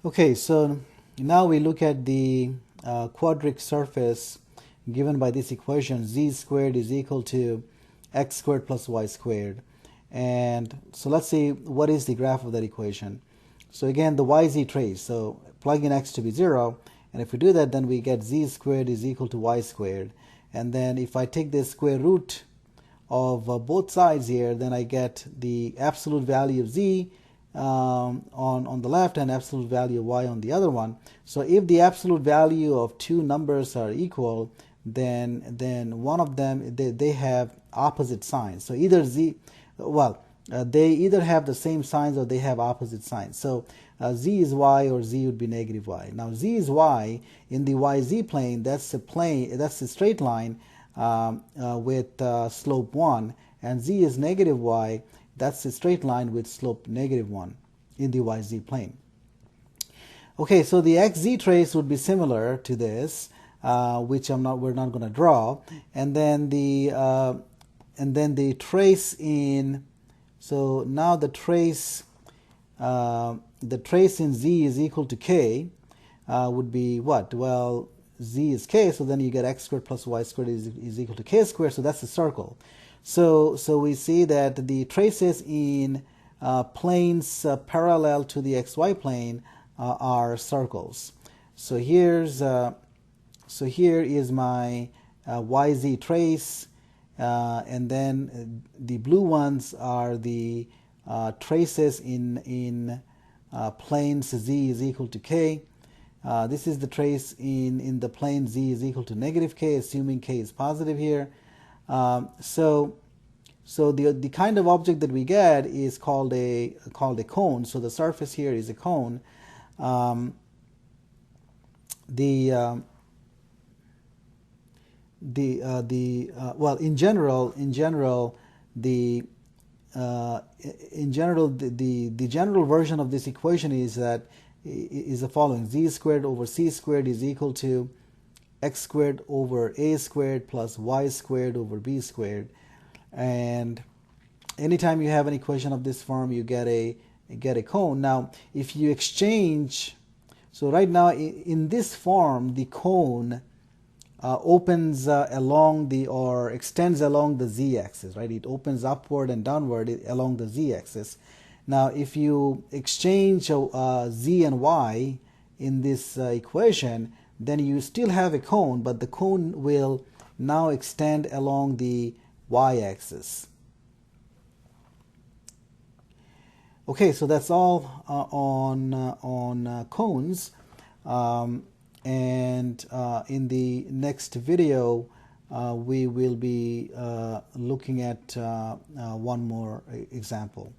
Okay, so now we look at the quadratic surface given by this equation: z squared is equal to x squared plus y squared. And so let's see what is the graph of that equation. So again, the yz trace, so plug in x to be 0, and if we do that, then we get z squared is equal to y squared. And then if I take the square root of both sides here, then I get the absolute value of z on the left and absolute value of y on the other one. So if the absolute value of two numbers are equal, then one of them, they have opposite signs. So either they either have the same signs or they have opposite signs. So z is y or z would be negative y. Now z is y in the yz plane. That's a straight line with slope 1, and z is negative y. That's a straight line with slope negative 1 in the yz plane. Okay, so the xz trace would be similar to this, which we're not going to draw, and then the trace in. So now the trace in z is equal to k would be what? Well, z is k, so then you get x squared plus y squared is equal to k squared, so that's a circle. So we see that the traces in planes parallel to the xy plane are circles. So here is my yz trace, and then the blue ones are the traces in planes z is equal to k. This is the trace in the plane z is equal to negative k, assuming k is positive here. So the kind of object that we get is called a cone. So the surface here is a cone. Well, in general, the general version of this equation is the following: z squared over c squared is equal to x squared over a squared plus y squared over b squared. And anytime you have an equation of this form, you get a cone. Now, if you exchange, so right now in this form, the cone opens along or extends along the z-axis, right? It opens upward and downward along the z-axis. Now, if you exchange z and y in this equation, then you still have a cone, but the cone will now extend along the y-axis. Okay, so that's all on cones. And in the next video, we will be looking at one more example.